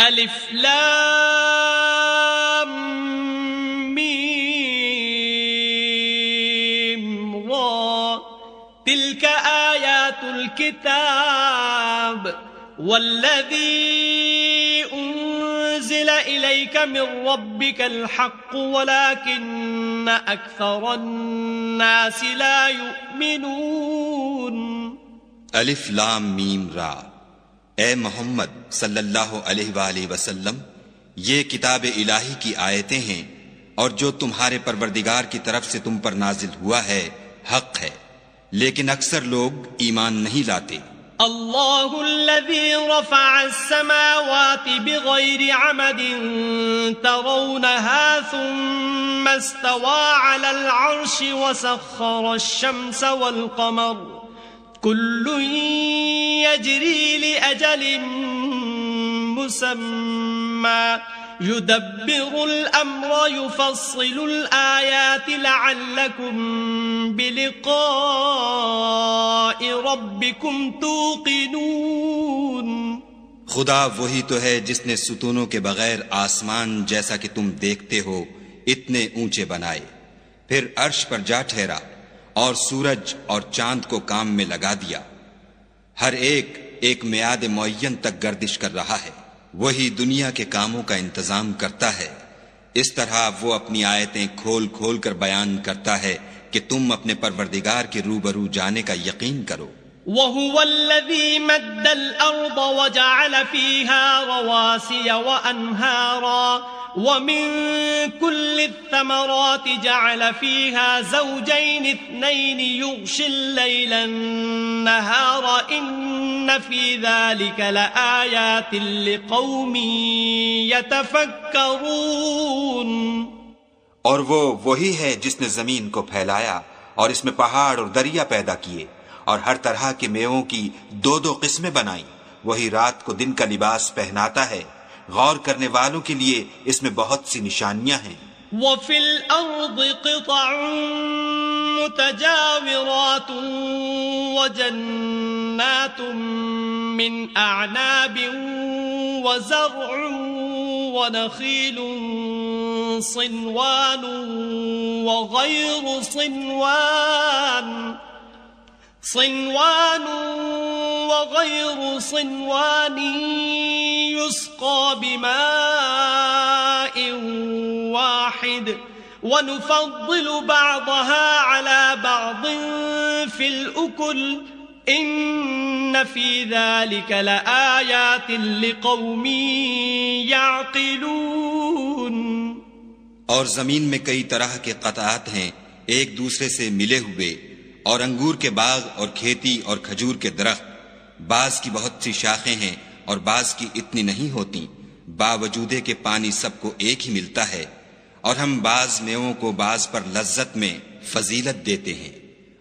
الف لام میم را تلك آیات الكتاب والذی انزل الیک من ربک الحق ولكن اکثر الناس لا یؤمنون. الف لام میم را، اے محمد صلی اللہ علیہ وآلہ وسلم، یہ کتاب الہی کی آیتیں ہیں اور جو تمہارے پروردگار کی طرف سے تم پر نازل ہوا ہے حق ہے، لیکن اکثر لوگ ایمان نہیں لاتے. اللہ الذی رفع السماوات بغیر عمد ترونها ثم استوى على العرش وسخر الشمس والقمر كل يجري لأجل مسمى يدبر الأمر يفصل الآيات لعلكم بلقاء ربكم توقنون. خدا وہی تو ہے جس نے ستونوں کے بغیر آسمان جیسا کہ تم دیکھتے ہو اتنے اونچے بنائے، پھر عرش پر جا ٹھہرا اور سورج اور چاند کو کام میں لگا دیا. ہر ایک میعاد معین تک گردش کر رہا ہے. وہی دنیا کے کاموں کا انتظام کرتا ہے. اس طرح وہ اپنی آیتیں کھول کھول کر بیان کرتا ہے کہ تم اپنے پروردگار کے روبرو جانے کا یقین کرو. وَهُوَ الَّذِي مَدَّ الْأَرْضَ وَجَعَلَ فِيهَا رَوَاسِيَ وَأَنْهَارًا وَمِن كُلِّ الثَّمَرَاتِ جَعَلَ فِيهَا زَوْجَيْنِ اثْنَيْنِ يُغْشِي اللَّيْلَ النَّهَارَ إِنَّ فِي ذَلِكَ لَآيَاتٍ لِقَوْمٍ يَتَفَكَّرُونَ. اور وہ وہی ہے جس نے زمین کو پھیلایا اور اس میں پہاڑ اور دریا پیدا کیے اور ہر طرح کے میووں کی دو دو قسمیں بنائیں. وہی رات کو دن کا لباس پہناتا ہے. غور کرنے والوں کے لیے اس میں بہت سی نشانیاں ہیں. وَفِي الْأَرْضِ قِطَعٌ مُتَجَاوِرَاتٌ وَجَنَّاتٌ مِّنْ أَعْنَابٍ وَزَرْعٌ وَنَخِيلٌ صِنْوَانٌ وَغَيْرُ صِنْوَانٍ يُسْقَى بِمَاءٍ وَاحِدٍ وَنُفَضِّلُ بَعْضَهَا عَلَى بَعْضٍ فِي الْأُكُلِ إِنَّ فِي ذَلِكَ لَآيَاتٍ لِقَوْمٍ يَعْقِلُونَ. اور زمین میں کئی طرح کے قطعات ہیں ایک دوسرے سے ملے ہوئے، اور انگور کے باغ اور کھیتی اور کھجور کے درخت. بعض کی بہت سی شاخیں ہیں اور بعض کی اتنی نہیں ہوتی، باوجود کہ پانی سب کو ایک ہی ملتا ہے. اور ہم بعض میووں کو بعض پر لذت میں فضیلت دیتے ہیں،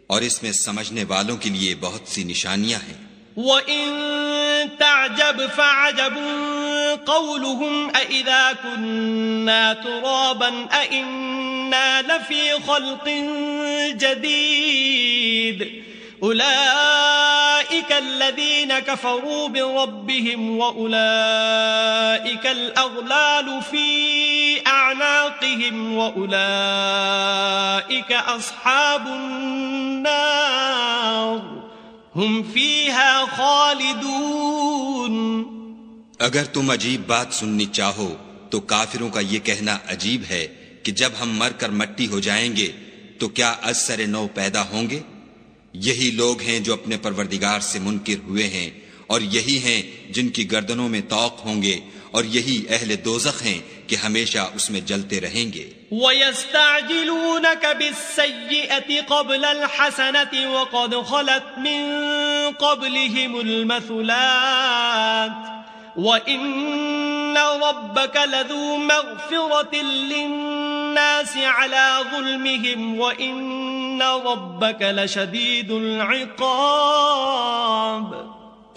اور اس میں سمجھنے والوں کے لیے بہت سی نشانیاں ہیں. وَإِن تَعْجَبْ فَعَجَبٌ قَوْلُهُمْ أَإِذَا كُنَّا تُرَابًا أَإِنَّا لَفِي خَلْقٍ جَدِيدٍ أُولَئِكَ الَّذِينَ كَفَرُوا بِرَبِّهِمْ وَأُولَئِكَ الْأَغْلَالُ فِي أَعْنَاقِهِمْ وَأُولَئِكَ أَصْحَابُ النَّارِ ہم فیہا خالدون. اگر تم عجیب بات سننی چاہو تو کافروں کا یہ کہنا عجیب ہے کہ جب ہم مر کر مٹی ہو جائیں گے تو کیا از سر نو پیدا ہوں گے؟ یہی لوگ ہیں جو اپنے پروردگار سے منکر ہوئے ہیں، اور یہی ہیں جن کی گردنوں میں طوق ہوں گے، اور یہی اہل دوزخ ہیں کہ ہمیشہ اس میں جلتے رہیں گے. وَيَسْتَعْجِلُونَكَ بِالسَّيِّئَةِ قَبْلَ الْحَسَنَةِ وَقَدْ خَلَتْ مِن قَبْلِهِمُ الْمَثُلَاتُ وَإِنَّ رَبَّكَ لَذُو مَغْفِرَةٍ لِلنَّاسِ عَلَى ظُلْمِهِمْ وَإِنَّ رَبَّكَ لَشَدِيدُ الْعِقَابِ.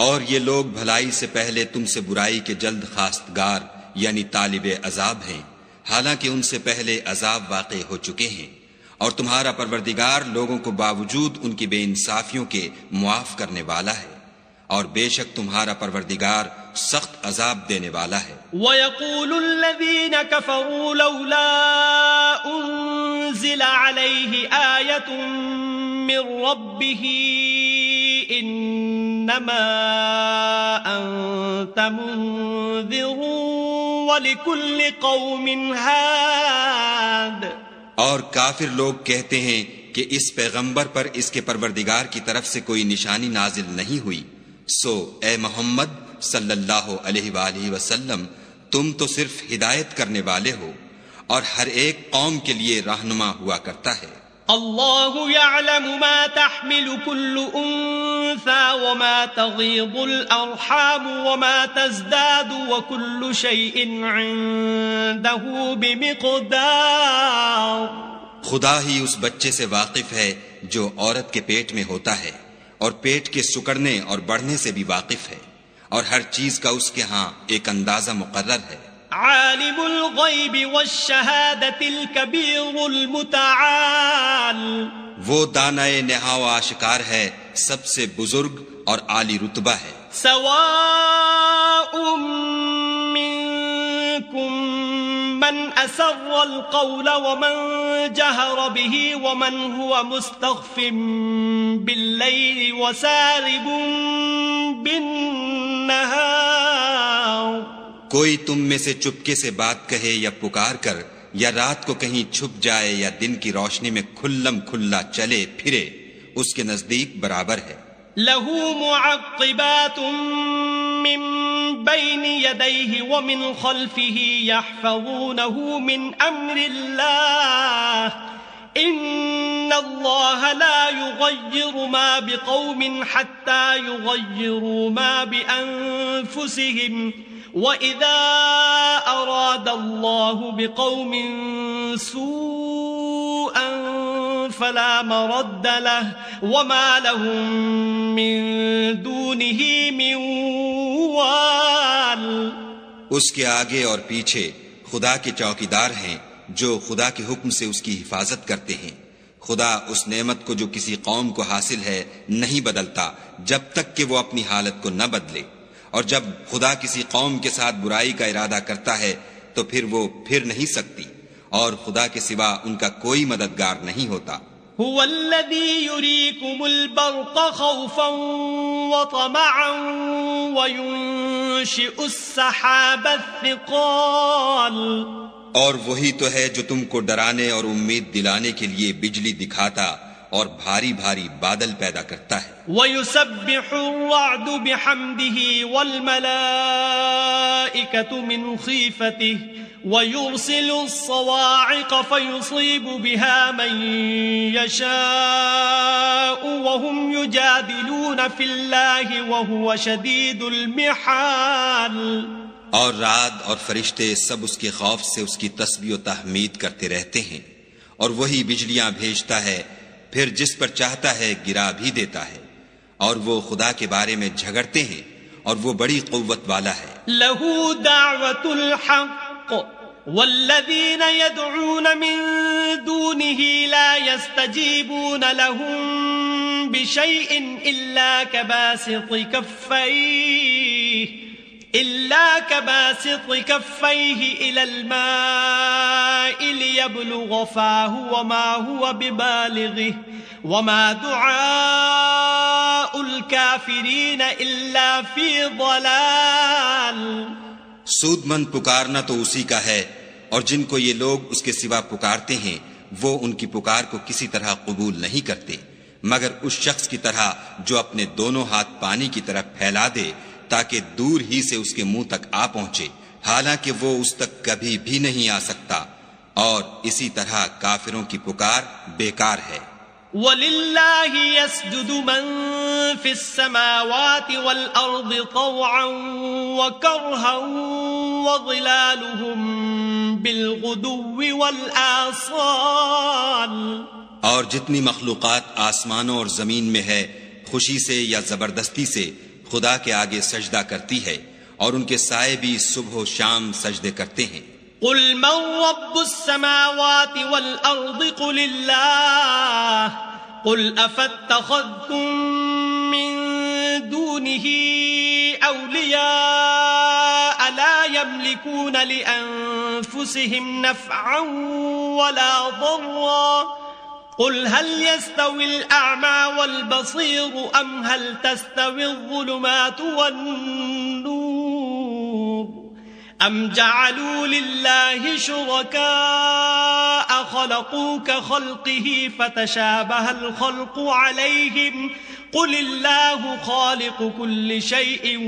اور یہ لوگ بھلائی سے پہلے تم سے برائی کے جلد خواستگار یعنی طالب عذاب ہیں، حالانکہ ان سے پہلے عذاب واقع ہو چکے ہیں. اور تمہارا پروردگار لوگوں کو باوجود ان کی بے انصافیوں کے معاف کرنے والا ہے، اور بے شک تمہارا پروردگار سخت عذاب دینے والا ہے۔ وَيَقُولُ الَّذِينَ كَفَرُوا لَوْلَا أُنزِلَ عَلَيْهِ آيَةٌ مِّن رَّبِّهِ إِنَّمَا أَنتَ مُنذِرٌ وَلِكُلِّ قَوْمٍ هَادٍ۔ اور کافر لوگ کہتے ہیں کہ اس پیغمبر پر اس کے پروردگار کی طرف سے کوئی نشانی نازل نہیں ہوئی، سو اے محمد صلی اللہ علیہ وآلہ وسلم تم تو صرف ہدایت کرنے والے ہو اور ہر ایک قوم کے لیے رہنما ہوا کرتا ہے۔ اللہ يعلم ما تحمل كل انثى وما تغيض الارحام وما تزداد وكل شيء عنده بمقدار۔ خدا ہی اس بچے سے واقف ہے جو عورت کے پیٹ میں ہوتا ہے، اور پیٹ کے سکڑنے اور بڑھنے سے بھی واقف ہے، اور ہر چیز کا اس کے ہاں ایک اندازہ مقرر ہے۔ عالم الغیب والشہادۃ الکبیر المتعال، وہ دانائے نہا و آشکار ہے، سب سے بزرگ اور عالی رتبہ ہے۔ سواء منکم من اسر القول ومن جہر به ومن هو مستخف باللیل وسارب بالنہار۔ کوئی تم میں سے چپکے سے بات کہے یا پکار کر، یا رات کو کہیں چھپ جائے یا دن کی روشنی میں کھلم کھلا چلے پھرے، اس کے نزدیک برابر ہے۔ لہ معقبات من بین یدیہ ومن خلفہ یحفظونہ من امر اللہ، ان اللہ لا یغیر ما بقوم حتی یغیروا ما بانفسہم، وَإِذَا أَرَادَ اللَّهُ بِقَوْمٍ سُوءًا فَلَا مَرَدَّ لَهُ وَمَا لَهُم مِّن دُونِهِ مِن وَالٍ۔ اس کے آگے اور پیچھے خدا کے چوکیدار ہیں جو خدا کے حکم سے اس کی حفاظت کرتے ہیں۔ خدا اس نعمت کو جو کسی قوم کو حاصل ہے نہیں بدلتا جب تک کہ وہ اپنی حالت کو نہ بدلے، اور جب خدا کسی قوم کے ساتھ برائی کا ارادہ کرتا ہے تو پھر وہ پھر نہیں سکتی، اور خدا کے سوا ان کا کوئی مددگار نہیں ہوتا۔ هو الذی یریکم البرق خوفا وطمعا وینشئ السحاب الثقال، اور وہی تو ہے جو تم کو ڈرانے اور امید دلانے کے لیے بجلی دکھاتا اور بھاری بھاری بادل پیدا کرتا ہے۔ وَيُسَبِّحُ الرَّعْدُ بِحَمْدِهِ وَالْمَلَائِكَةُ مِنْ خِيفَتِهِ وَيُرْسِلُ الصَّوَاعِقَ فَيُصِيبُ بِهَا مَن يَشَاءُ وَهُمْ يُجَادِلُونَ فِي اللَّهِ وَهُوَ شَدِيدُ الْمِحَالِ۔ اور رعد اور فرشتے سب اس کے خوف سے اس کی تسبیح و تحمید کرتے رہتے ہیں، اور وہی بجلیاں بھیجتا ہے، پھر جس پر چاہتا ہے گرا بھی دیتا ہے، اور وہ خدا کے بارے میں جھگڑتے ہیں، اور وہ بڑی قوت والا ہے۔ لہ دعوت الحق والذین یدعون من دونہ لا یستجیبون لهم بشیء الا كباسط كفيه إلى الماء ليبلغ فاه وما هو ببالغه وما دعاء الكافرين إلا في ضلال۔ سود مند پکارنا تو اسی کا ہے، اور جن کو یہ لوگ اس کے سوا پکارتے ہیں وہ ان کی پکار کو کسی طرح قبول نہیں کرتے، مگر اس شخص کی طرح جو اپنے دونوں ہاتھ پانی کی طرف پھیلا دے تاکہ دور ہی سے اس کے منہ تک آ پہنچے، حالانکہ وہ اس تک کبھی بھی نہیں آ سکتا، اور اسی طرح کافروں کی پکار بیکار ہے۔ وَلِلَّهِ يَسْجُدُ مَن فِي السَّمَاوَاتِ وَالْأَرْضِ طَوْعًا وَكَرْهًا وَظِلَالُهُم بِالْغُدُوِّ وَالْآصَالِ۔ اور جتنی مخلوقات آسمانوں اور زمین میں ہے، خوشی سے یا زبردستی سے خدا کے آگے سجدہ کرتی ہے، اور ان کے سائے بھی صبح و شام سجدے کرتے ہیں۔ قل من رب السماوات والأرض قل الله قل أفاتخذتم من دونه دونه أولياء لا يملكون لأنفسهم نفعا ولا ضرا قل هل يستوي الأعمى والبصير أم هل تستوي الظلمات والنور أم جعلوا لله شركاء خلقوا كخلقه فتشابه الخلق عليهم قل الله خالق كل شيء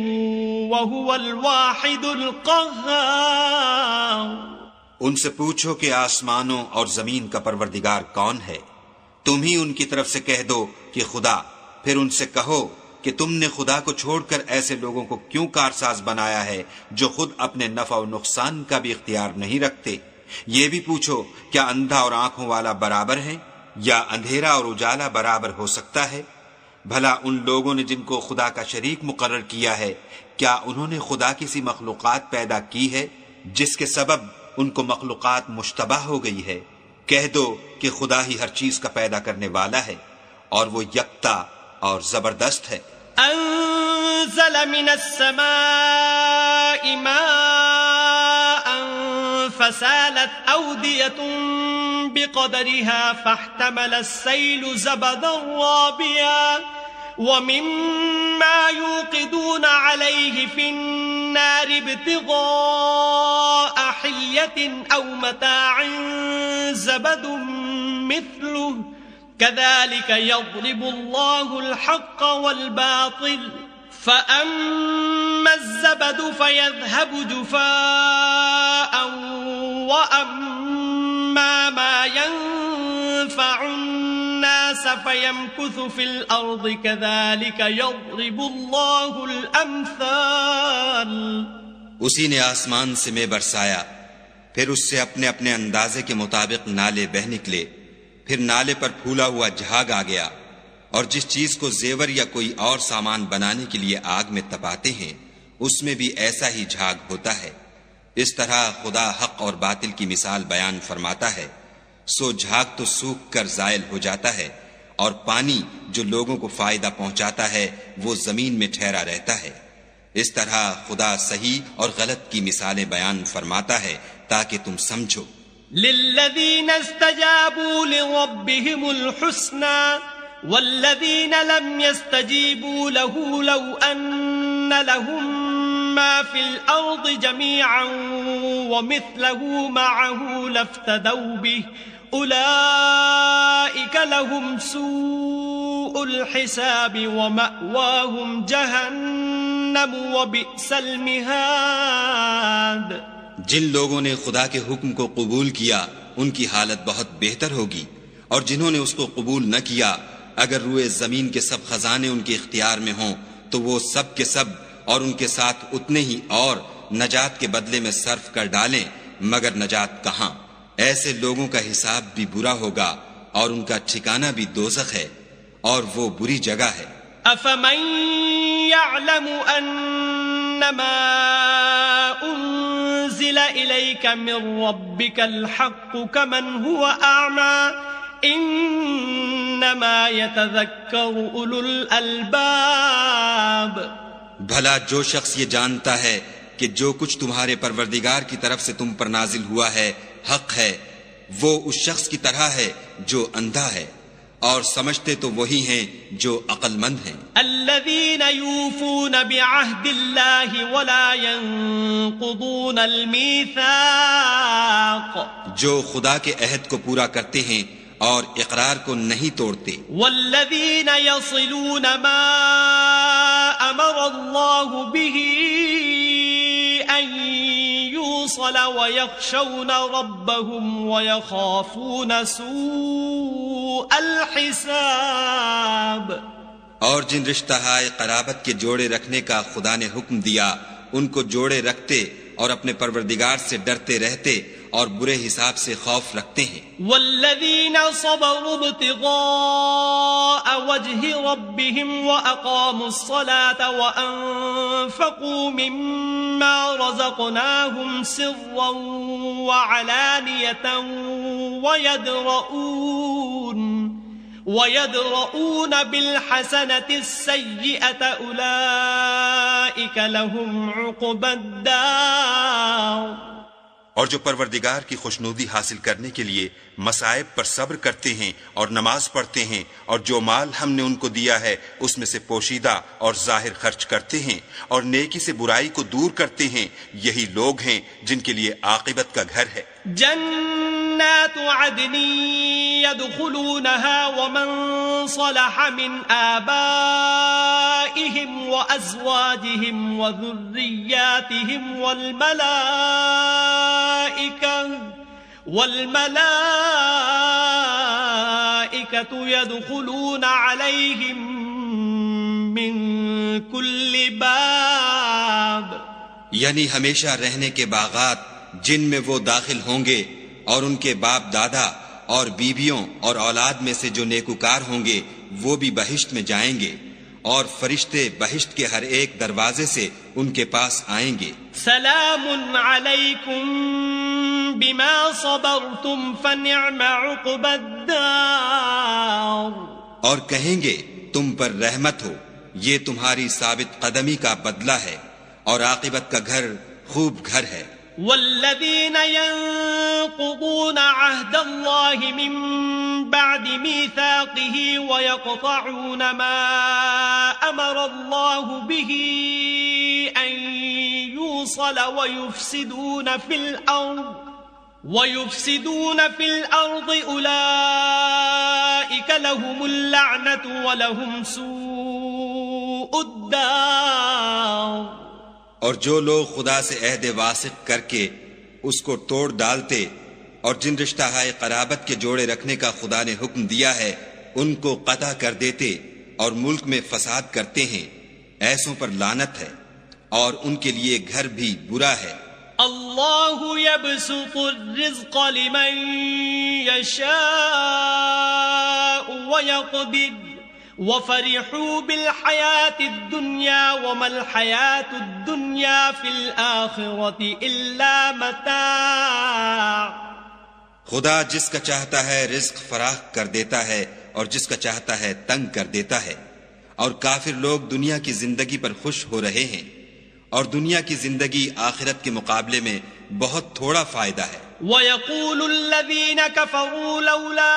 وهو الواحد القهار۔ ان سے پوچھو کہ آسمانوں اور زمین کا پروردگار کون ہے؟ تم ہی ان کی طرف سے کہہ دو کہ خدا۔ پھر ان سے کہو کہ تم نے خدا کو چھوڑ کر ایسے لوگوں کو کیوں کارساز بنایا ہے جو خود اپنے نفع و نقصان کا بھی اختیار نہیں رکھتے؟ یہ بھی پوچھو کیا اندھا اور آنکھوں والا برابر ہے یا اندھیرا اور اجالا برابر ہو سکتا ہے؟ بھلا ان لوگوں نے جن کو خدا کا شریک مقرر کیا ہے کیا انہوں نے خدا کی سی مخلوقات پیدا کی ہے جس کے سبب ان کو مخلوقات مشتبہ ہو گئی ہے؟ کہہ دو کہ خدا ہی ہر چیز کا پیدا کرنے والا ہے اور وہ یکتا اور زبردست ہے۔ انزل من السماء ماء فسالت أودية بقدرها فاحتمل السيل زبدا رابيا ومما يوقدون عليه في النار ابتغاء حلية أو متاع زبد مثله كذلك يضرب الله الحق والباطل فأما الزبد فيذهب جفاء وأما ما ينفع الناس فيمكث في الأرض كذلك يضرب الله الأمثال۔ اسی نے آسمان سے میں برسایا، پھر اس سے اپنے اپنے اندازے کے مطابق نالے بہ نکلے، پھر نالے پر پھولا ہوا جھاگ آ گیا، اور جس چیز کو زیور یا کوئی اور سامان بنانے کے لیے آگ میں تپاتے ہیں اس میں بھی ایسا ہی جھاگ ہوتا ہے۔ اس طرح خدا حق اور باطل کی مثال بیان فرماتا ہے، سو جھاگ تو سوکھ کر زائل ہو جاتا ہے، اور پانی جو لوگوں کو فائدہ پہنچاتا ہے وہ زمین میں ٹھہرا رہتا ہے۔ اس طرح خدا صحیح اور غلط کی مثالیں بیان فرماتا ہے تاکہ تم سمجھو۔ للذین استجابوا لربهم الحسنى والذین لم يستجیبوا له لو ان لهم ما في الأرض جميعا ومثله معه لافتدوا به أولئك لهم سوء الحساب ومأواهم جهنم وبئس المهاد۔ جن لوگوں نے خدا کے حکم کو قبول کیا ان کی حالت بہت بہتر ہوگی، اور جنہوں نے اس کو قبول نہ کیا اگر روئے زمین کے سب خزانے ان کے اختیار میں ہوں تو وہ سب کے سب اور ان کے ساتھ اتنے ہی اور نجات کے بدلے میں صرف کر ڈالیں، مگر نجات کہاں؟ ایسے لوگوں کا حساب بھی برا ہوگا اور ان کا ٹھکانہ بھی دوزخ ہے، اور وہ بری جگہ ہے۔ افمن يعلم انما انزل اليك من ربك الحق كمن هو اعمى انما يتذكر اولو الالباب۔ بھلا جو شخص یہ جانتا ہے کہ جو کچھ تمہارے پروردگار کی طرف سے تم پر نازل ہوا ہے حق ہے، وہ اس شخص کی طرح ہے جو اندھا ہے، اور سمجھتے تو وہی ہیں جو عقل مند ہیں۔ الذین یوفون بعہد اللہ ولا ينقضون المیثاق، جو خدا کے عہد کو پورا کرتے ہیں اور اقرار کو نہیں توڑتے۔ والذین یصلون ما امر اللہ به ان یوصل ویخشون ربهم ویخافون سوء الحساب۔ اور جن رشتہ ہائے قرابت کے جوڑے رکھنے کا خدا نے حکم دیا ان کو جوڑے رکھتے اور اپنے پروردگار سے ڈرتے رہتے اور برے حساب سے خوف رکھتے ہیں۔ والذین صبروا ابتغاء وجہ ربهم واقاموا الصلاة وانفقوا مما رزقناهم سرا وعلانیة وَيَدْرَؤُونَ بِالْحَسَنَةِ السَّيِّئَةَ أُولَئِكَ لَهُمْ عُقْبَى الدَّارِ. اور جو پروردگار کی خوشنودی حاصل کرنے کے لیے مصائب پر صبر کرتے ہیں اور نماز پڑھتے ہیں اور جو مال ہم نے ان کو دیا ہے اس میں سے پوشیدہ اور ظاہر خرچ کرتے ہیں اور نیکی سے برائی کو دور کرتے ہیں، یہی لوگ ہیں جن کے لیے عاقبت کا گھر ہے. جنات عدن يدخلونها ومن صلح من آبائهم وأزواجهم وذرياتهم والملائكة يدخلون عليهم من كل باب. یعنی ہمیشہ رہنے کے باغات جن میں وہ داخل ہوں گے اور ان کے باپ دادا اور بیویوں اور اولاد میں سے جو نیکوکار ہوں گے وہ بھی بہشت میں جائیں گے، اور فرشتے بہشت کے ہر ایک دروازے سے ان کے پاس آئیں گے. سلام علیکم بما صبرتم فنعم عقبى الدار. اور کہیں گے تم پر رحمت ہو، یہ تمہاری ثابت قدمی کا بدلہ ہے اور عاقبت کا گھر خوب گھر ہے. والذين ينقضون عهد الله من بعد ميثاقه ويقطعون ما أمر الله به أن يوصل ويفسدون في الأرض أولئك لهم اللعنة ولهم سوء الدار. اور جو لوگ خدا سے عہد واثق کر کے اس کو توڑ ڈالتے اور جن رشتہ ہائے قرابت کے جوڑے رکھنے کا خدا نے حکم دیا ہے ان کو قطع کر دیتے اور ملک میں فساد کرتے ہیں، ایسوں پر لعنت ہے اور ان کے لیے گھر بھی برا ہے. اللہ یبسط الرزق لمن یشاء ویقدر وَفَرِحُوا بِالْحَيَاةِ الدُّنْيَا وَمَا الْحَيَاةُ الدُّنْيَا فِي الْآخِرَةِ إِلَّا مَتَاعٌ. خدا جس کا چاہتا ہے رزق فراخ کر دیتا ہے اور جس کا چاہتا ہے تنگ کر دیتا ہے، اور کافر لوگ دنیا کی زندگی پر خوش ہو رہے ہیں اور دنیا کی زندگی آخرت کے مقابلے میں بہت تھوڑا فائدہ ہے. وَيَقُولُ الَّذِينَ كَفَرُوا لَوْلَا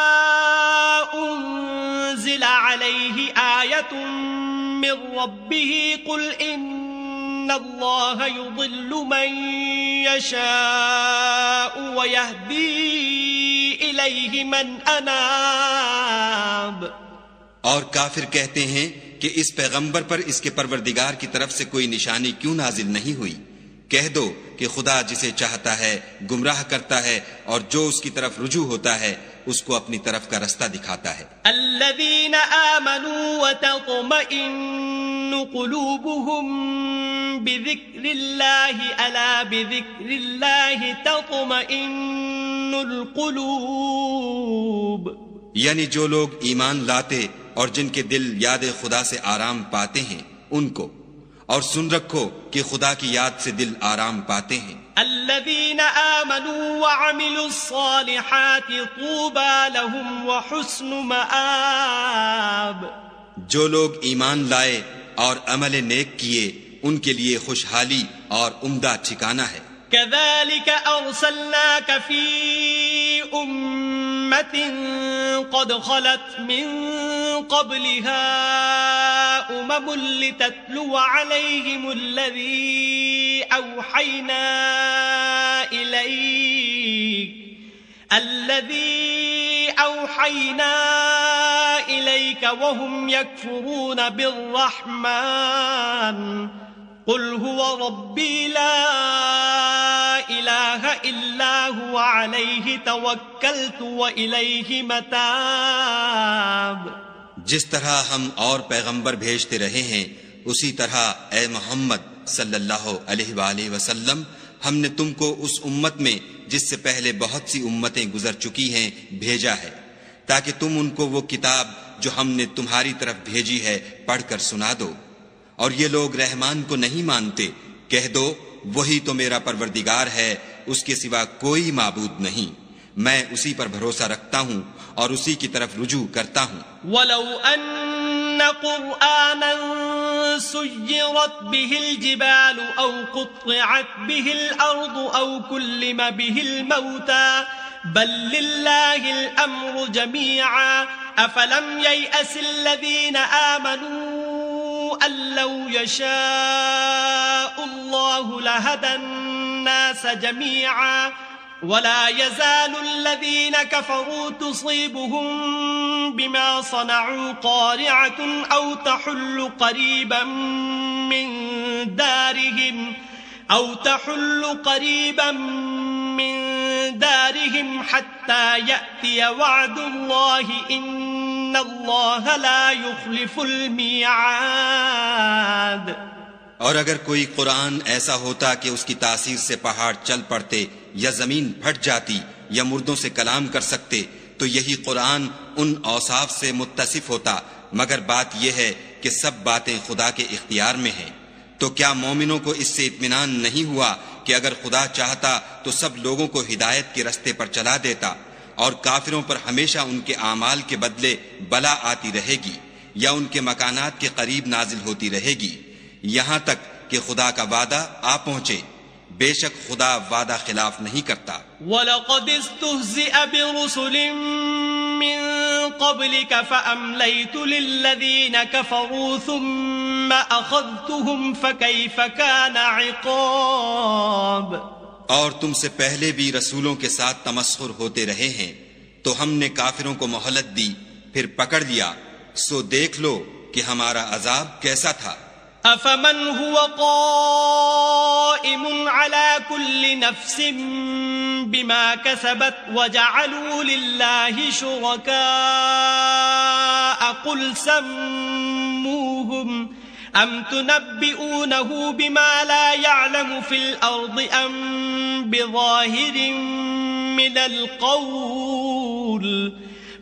أُنزِلَ عَلَيْهِ آيَةٌ مِّن رَّبِّهِ قُلْ إِنَّ اللَّهَ يُضِلُّ مَن يَشَاءُ وَيَهْدِي إِلَيْهِ مَنْ أَنَابَ. اور کافر کہتے ہیں کہ اس پیغمبر پر اس کے پروردگار کی طرف سے کوئی نشانی کیوں نازل نہیں ہوئی؟ کہہ دو کہ خدا جسے چاہتا ہے گمراہ کرتا ہے اور جو اس کی طرف رجوع ہوتا ہے اس کو اپنی طرف کا رستہ دکھاتا ہے. الذین آمنوا وتطمئن قلوبهم بذکر اللہ الا بذکر اللہ تطمئن القلوب. یعنی جو لوگ ایمان لاتے اور جن کے دل یاد خدا سے آرام پاتے ہیں ان کو، اور سن رکھو کہ خدا کی یاد سے دل آرام پاتے ہیں. الذین آمنوا وعملوا الصالحات طوبى لهم وحسن مآب. جو لوگ ایمان لائے اور عمل نیک کیے ان کے لیے خوشحالی اور عمدہ ٹھکانہ ہے. كذلك أرسلناك في أمة قد خلت من قبلها لتتلو عليهم الذي أوحينا إليك وهم يكفرون بالرحمن قل هو ربي لا إله إلا هو عليه توكلت وإليه متاب. جس طرح ہم اور پیغمبر بھیجتے رہے ہیں اسی طرح اے محمد صلی اللہ علیہ وآلہ وسلم ہم نے تم کو اس امت میں جس سے پہلے بہت سی امتیں گزر چکی ہیں بھیجا ہے تاکہ تم ان کو وہ کتاب جو ہم نے تمہاری طرف بھیجی ہے پڑھ کر سنا دو. اور یہ لوگ رحمان کو نہیں مانتے، کہہ دو وہی تو میرا پروردگار ہے، اس کے سوا کوئی معبود نہیں، میں اسی پر بھروسہ رکھتا ہوں اور اسی کی طرف رجوع کرتا ہوں. وَلَوْ أَنَّ قُرْآنًا سُيِّرَتْ بِهِ الْجِبَالُ أَوْ قُطِّعَتْ بِهِ الْأَرْضُ أَوْ كُلِّمَ بِهِ الْمَوْتَى بَل لِّلَّهِ الْأَمْرُ جَمِيعًا أَفَلَمْ يَيْأَسِ الَّذِينَ آمَنُوا أَن لَّوْ يَشَاءُ اللَّهُ لَهَدَى النَّاسَ جَمِيعًا وَلَا يَزَالُ الَّذِينَ كَفَرُوا تُصِيبُهُم بِمَا صَنَعُوا قَارِعَةٌ أَوْ تَحُلُّ قَرِيبًا مِّن دَارِهِمْ حَتَّى يَأْتِيَ وَعْدُ اللَّهِ إِنَّ اللَّهَ لَا يُخْلِفُ الْمِيعَادَ. اور اگر کوئی قرآن ایسا ہوتا کہ اس کی تاثیر سے پہاڑ چل پڑتے یا زمین پھٹ جاتی یا مردوں سے کلام کر سکتے تو یہی قرآن ان اوصاف سے متصف ہوتا، مگر بات یہ ہے کہ سب باتیں خدا کے اختیار میں ہیں. تو کیا مومنوں کو اس سے اطمینان نہیں ہوا کہ اگر خدا چاہتا تو سب لوگوں کو ہدایت کے رستے پر چلا دیتا، اور کافروں پر ہمیشہ ان کے اعمال کے بدلے بلا آتی رہے گی یا ان کے مکانات کے قریب نازل ہوتی رہے گی یہاں تک کہ خدا کا وعدہ آ پہنچے. بے شک خدا وعدہ خلاف نہیں کرتا. وَلَقَدِ اسْتُهْزِئَ بِرُسُلٍ مِّن قَبْلِكَ فَأَمْلَيْتُ لِلَّذِينَ كَفَرُوا ثُمَّ أَخَذْتُهُمْ فَكَيْفَ كَانَ عِقَابِ. اور تم سے پہلے بھی رسولوں کے ساتھ تمسخر ہوتے رہے ہیں تو ہم نے کافروں کو مہلت دی پھر پکڑ لیا، سو دیکھ لو کہ ہمارا عذاب کیسا تھا. أَفَمَنْ هُوَ قَائِمٌ عَلَى كُلِّ نَفْسٍ بِمَا كَسَبَتْ وَجَعَلُوا لِلَّهِ شُرَكَاءَ قُلْ سَمُّوهُمْ أَمْ تُنَبِّئُونَهُ بِمَا لَا يَعْلَمُ فِي الْأَرْضِ أَمْ بِظَاهِرٍ مِّنَ الْقَوْلِ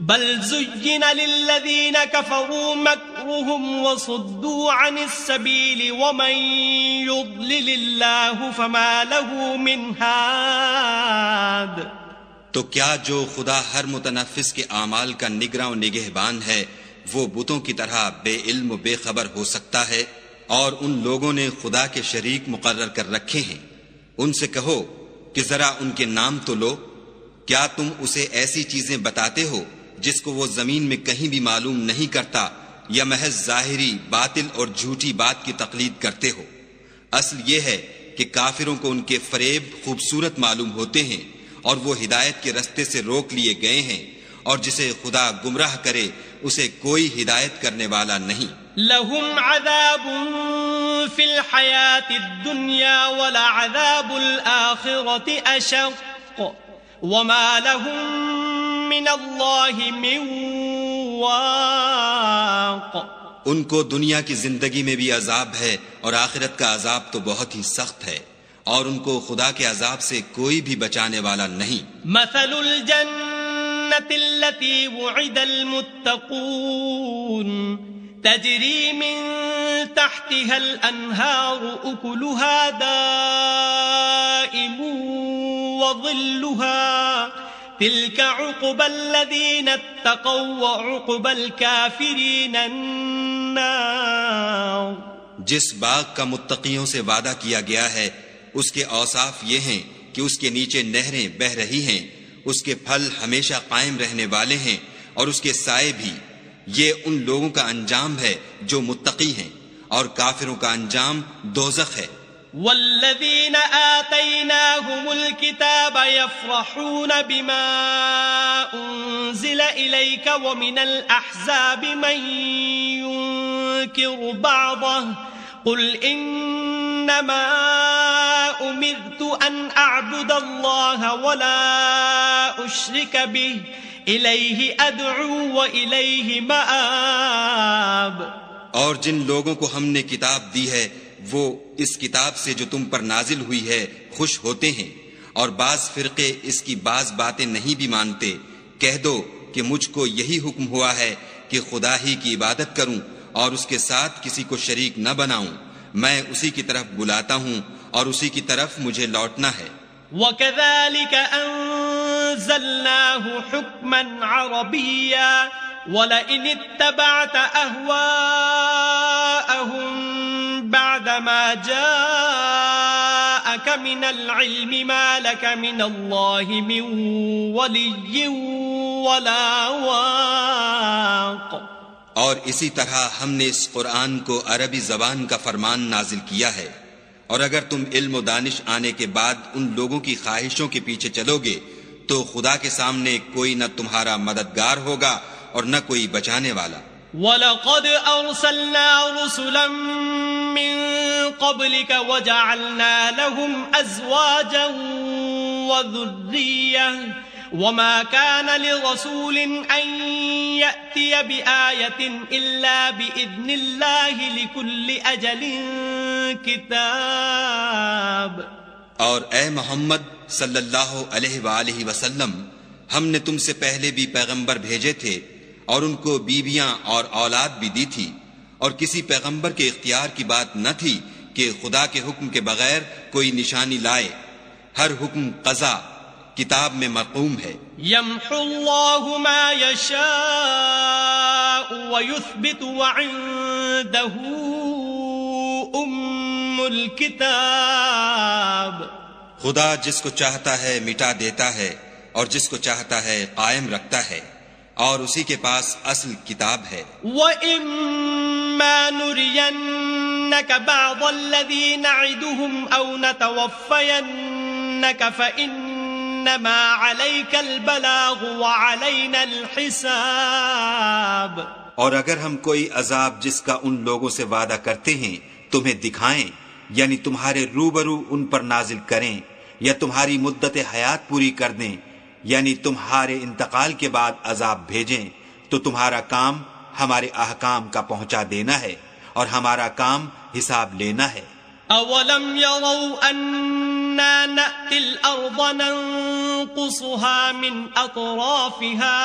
بل زين للذين كفروا مكرهم وصدوا عن السبيل ومن يضلل الله فما له من هاد. تو کیا جو خدا ہر متنفس کے اعمال کا نگراں و نگہبان ہے وہ بتوں کی طرح بے علم و بے خبر ہو سکتا ہے؟ اور ان لوگوں نے خدا کے شریک مقرر کر رکھے ہیں. ان سے کہو کہ ذرا ان کے نام تو لو. کیا تم اسے ایسی چیزیں بتاتے ہو جس کو وہ زمین میں کہیں بھی معلوم نہیں کرتا، یا محض ظاہری باطل اور جھوٹی بات کی تقلید کرتے ہو؟ اصل یہ ہے کہ کافروں کو ان کے فریب خوبصورت معلوم ہوتے ہیں اور وہ ہدایت کے رستے سے روک لیے گئے ہیں، اور جسے خدا گمراہ کرے اسے کوئی ہدایت کرنے والا نہیں. لهم عذاب في الحياة الدنيا ولعذاب الآخرة أشق وما لهم من اللہ من واق. ان کو دنیا کی زندگی میں بھی عذاب ہے اور آخرت کا عذاب تو بہت ہی سخت ہے، اور ان کو خدا کے عذاب سے کوئی بھی بچانے والا نہیں. مثل الجنة التي وعد المتقون تجری من تحتها الانہار اکلها دائم وظلها تلك عقبى الذين اتقوا وعقبى الكافرين النار. جس باغ کا متقیوں سے وعدہ کیا گیا ہے اس کے اوصاف یہ ہیں کہ اس کے نیچے نہریں بہہ رہی ہیں، اس کے پھل ہمیشہ قائم رہنے والے ہیں اور اس کے سائے بھی. یہ ان لوگوں کا انجام ہے جو متقی ہیں، اور کافروں کا انجام دوزخ ہے. والذین آتیناہم الکتاب یفرحون بما انزل الیک ومن الاحزاب من ينکر بعضه قل انما امرت ان اعبد اللہ ولا اشرک به الیہ ادعو والیہ مآب. اور جن لوگوں کو ہم نے کتاب دی ہے وہ اس کتاب سے جو تم پر نازل ہوئی ہے خوش ہوتے ہیں، اور بعض فرقے اس کی بعض باتیں نہیں بھی مانتے. کہہ دو کہ مجھ کو یہی حکم ہوا ہے کہ خدا ہی کی عبادت کروں اور اس کے ساتھ کسی کو شریک نہ بناؤں. میں اسی کی طرف بلاتا ہوں اور اسی کی طرف مجھے لوٹنا ہے. وَكَذَلِكَ أنزلناه حكما عربيا ولئن اتبعت أهواءهم بعدما جاءك من العلم ما لك من الله من ولي ولا واق. اور اسی طرح ہم نے اس قرآن کو عربی زبان کا فرمان نازل کیا ہے، اور اگر تم علم و دانش آنے کے بعد ان لوگوں کی خواہشوں کے پیچھے چلو گے تو خدا کے سامنے کوئی نہ تمہارا مددگار ہوگا اور نہ کوئی بچانے والا. وَلَقَدْ أَرْسَلْنَا رُسُلًا مِّن قَبْلِكَ وَجَعَلْنَا لَهُمْ أَزْوَاجًا وَذُرِّيَّةً وَمَا كَانَ لِرَسُولٍ أَن يَأْتِيَ بِآيَةٍ إِلَّا بِإِذْنِ اللَّهِ لِكُلِّ أَجَلٍ كِتَابٌ. اور اے محمد صلی اللہ علیہ وآلہ وسلم، ہم نے تم سے پہلے بھی پیغمبر بھیجے تھے اور ان کو بیویاں اور اولاد بھی دی تھی، اور کسی پیغمبر کے اختیار کی بات نہ تھی کہ خدا کے حکم کے بغیر کوئی نشانی لائے. ہر حکم قضا کتاب میں مرقوم ہے. يمحو الله ما يشاء ويثبت وعنده الكتاب. خدا جس کو چاہتا ہے مٹا دیتا ہے اور جس کو چاہتا ہے قائم رکھتا ہے، اور اسی کے پاس اصل کتاب ہے. وَإِمَّا نُرِيَنَّكَ بَعْضَ الَّذِي نَعِدُهُمْ أَوْ نَتَوَفَّيَنَّكَ فَإِنَّمَا عَلَيْكَ الْبَلَاغُ وَعَلَيْنَا الْحِسَابُ. اور اگر ہم کوئی عذاب جس کا ان لوگوں سے وعدہ کرتے ہیں تمہیں دکھائیں، یعنی تمہارے روبرو ان پر نازل کریں، یا تمہاری مدت حیات پوری کر دیں، یعنی تمہارے انتقال کے بعد عذاب بھیجیں، تو تمہارا کام ہمارے احکام کا پہنچا دینا ہے اور ہمارا کام حساب لینا ہے. اولم يروا اننا نأتي الارض ننقصها من اطرافها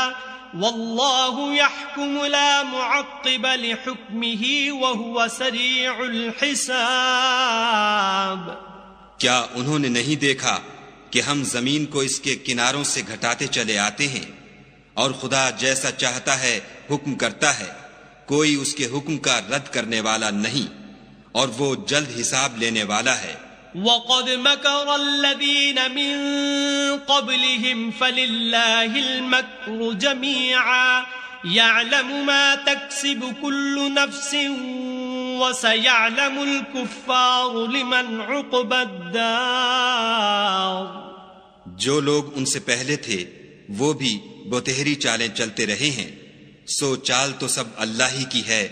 والله يحكم لا معقب لحكمه وهو سريع الحساب. کیا انہوں نے نہیں دیکھا کہ ہم زمین کو اس کے کناروں سے گھٹاتے چلے آتے ہیں، اور خدا جیسا چاہتا ہے حکم کرتا ہے، کوئی اس کے حکم کا رد کرنے والا نہیں، اور وہ جلد حساب لینے والا ہے. وَقَدْ مَكَرَ الَّذِينَ مِن قَبْلِهِمْ فَلِلَّهِ الْمَكْرُ جَمِيعًا يَعْلَمُ مَا تَكْسِبُ كُلُّ نَفْسٍ وَسَيَعْلَمُ الْكُفَّارُ لِمَنْ عُقْبَى الدَّارِ. جو لوگ ان سے پہلے تھے وہ بھی بتہری چالیں چلتے رہے ہیں، سو چال تو سب اللہ ہی کی ہے.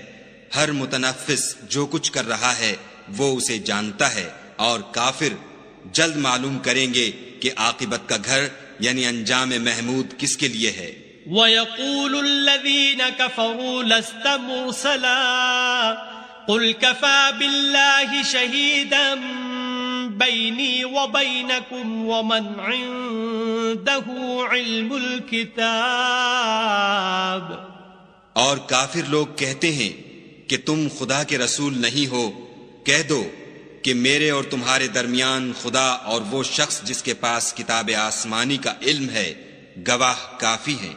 ہر متنفس جو کچھ کر رہا ہے وہ اسے جانتا ہے، اور کافر جلد معلوم کریں گے کہ عاقبت کا گھر یعنی انجام محمود کس کے لیے ہے. وَيَقُولُ الَّذِينَ كَفَرُوا لَسْتَ مُرْسَلًا قُلْ كَفَى بِاللَّهِ شَهِيدًا بَيْنِي وَبَيْنَكُمْ وَمَنْ عِندَهُ عِلْمُ الْكِتَابِ. اور کافر لوگ کہتے ہیں کہ تم خدا کے رسول نہیں ہو. کہہ دو کہ میرے اور تمہارے درمیان خدا اور وہ شخص جس کے پاس کتاب آسمانی کا علم ہے گواہ کافی ہیں.